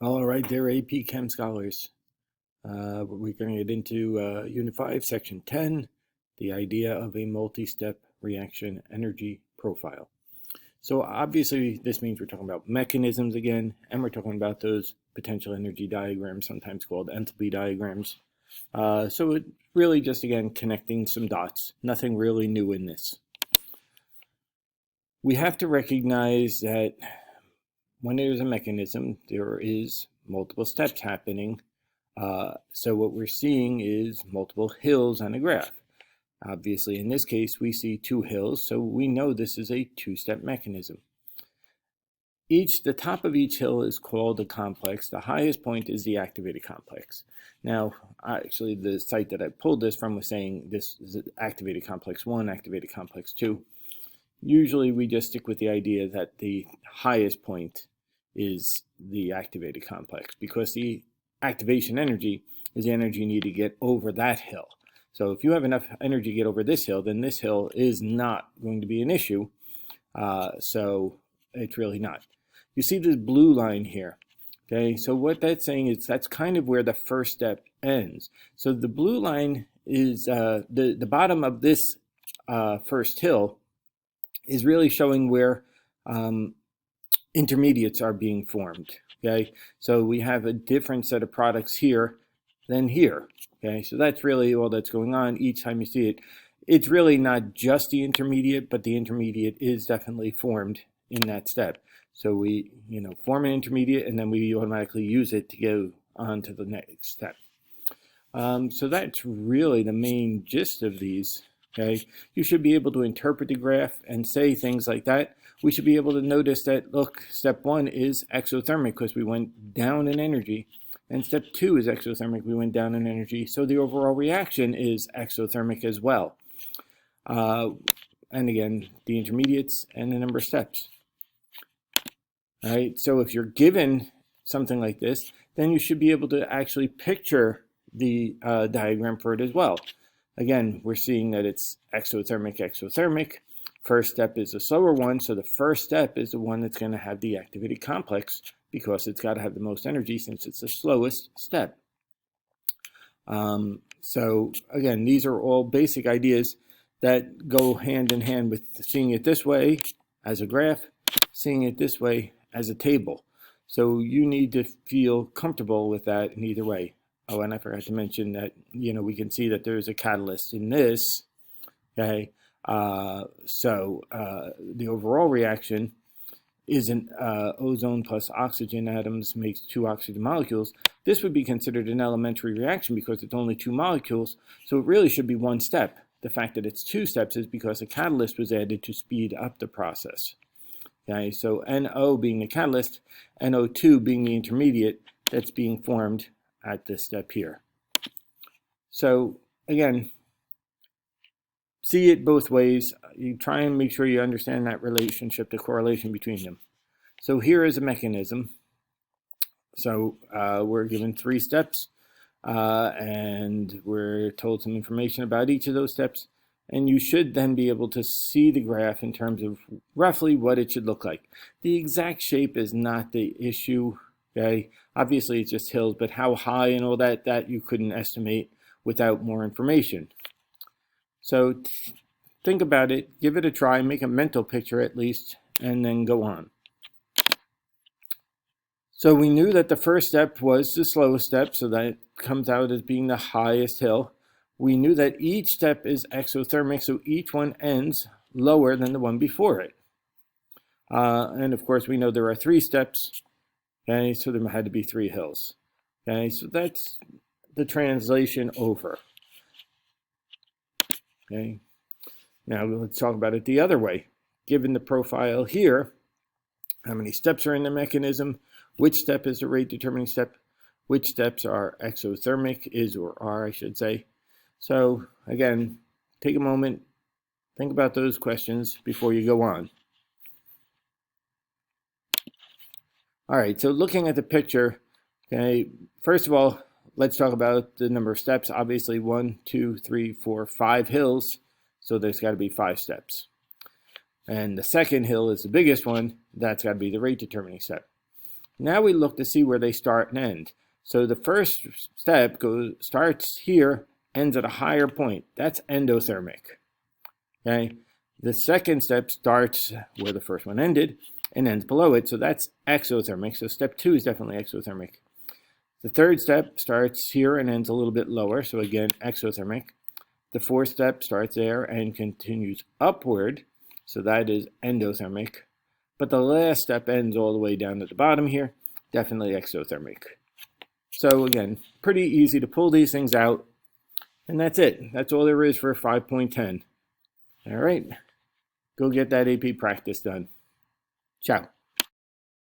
All right, there, AP Chem scholars. We're going to get into Unit 5, Section 10, the idea of a multi-step reaction energy profile. So obviously this means we're talking about mechanisms again, and we're talking about those potential energy diagrams, sometimes called enthalpy diagrams. So it's really just, again, connecting some dots. Nothing really new in this. We have to recognize that when there's a mechanism, there is multiple steps happening. So what we're seeing is multiple hills on a graph. Obviously, in this case, we see two hills, so we know this is a two-step mechanism. The top of each hill is called a complex. The highest point is the activated complex. Now, actually, the site that I pulled this from was saying this is activated complex 1, activated complex 2. Usually, we just stick with the idea that the highest point is the activated complex because the activation energy is the energy you need to get over that hill. So if you have enough energy to get over this hill, then this hill is not going to be an issue. So it's really not. You see this blue line here. Okay, so what that's saying is that's kind of where the first step ends. So the blue line is the bottom of this first hill is really showing where intermediates are being formed. Okay, so we have a different set of products here than here. Okay, so that's really all that's going on each time you see it. It's really not just the intermediate, but the intermediate is definitely formed in that step. So we, form an intermediate and then we automatically use it to go on to the next step. So that's really the main gist of these. Okay, you should be able to interpret the graph and say things like that. We should be able to notice that, look, step 1 is exothermic because we went down in energy. And step 2 is exothermic, we went down in energy. So the overall reaction is exothermic as well. And again, the intermediates and the number of steps. All right, so if you're given something like this, then you should be able to actually picture the diagram for it as well. Again, we're seeing that it's exothermic, exothermic. First step is the slower one, so the first step is the one that's going to have the activated complex because it's got to have the most energy since it's the slowest step. So again, these are all basic ideas that go hand in hand with seeing it this way as a graph, seeing it this way as a table. So you need to feel comfortable with that in either way. Oh, and I forgot to mention that, we can see that there's a catalyst in this, okay? The overall reaction isn't ozone plus oxygen atoms makes 2 oxygen molecules. This would be considered an elementary reaction because it's only 2 molecules, so it really should be 1 step. The fact that it's 2 steps is because a catalyst was added to speed up the process. Okay, so NO being the catalyst, NO2 being the intermediate that's being formed at this step here. So again, see it both ways. You try and make sure you understand that relationship, the correlation between them. So here is a mechanism. So we're given 3 steps and we're told some information about each of those steps. And you should then be able to see the graph in terms of roughly what it should look like. The exact shape is not the issue. Okay, obviously it's just hills, but how high and all that you couldn't estimate without more information. So think about it, give it a try, make a mental picture at least, and then go on. So we knew that the first step was the slowest step, so that comes out as being the highest hill. We knew that each step is exothermic, so each one ends lower than the one before it. And of course, we know there are 3 steps. Okay, so there had to be 3 hills. Okay, so that's the translation over. Okay, now let's talk about it the other way. Given the profile here, how many steps are in the mechanism, which step is the rate determining step, which steps are exothermic, is or are, I should say. So again, take a moment, think about those questions before you go on. All right, so looking at the picture, okay, first of all, let's talk about the number of steps. Obviously, 1, 2, 3, 4, 5 hills, so there's got to be 5 steps. And the second hill is the biggest one. That's got to be the rate determining step. Now we look to see where they start and end. So the first step starts here, ends at a higher point. That's endothermic. Okay. The second step starts where the first one ended and ends below it. So that's exothermic. So step 2 is definitely exothermic. The third step starts here and ends a little bit lower. So again, exothermic. The fourth step starts there and continues upward. So that is endothermic. But the last step ends all the way down at the bottom here. Definitely exothermic. So again, pretty easy to pull these things out. And that's it. That's all there is for 5.10. All right. Go get that AP practice done. Ciao.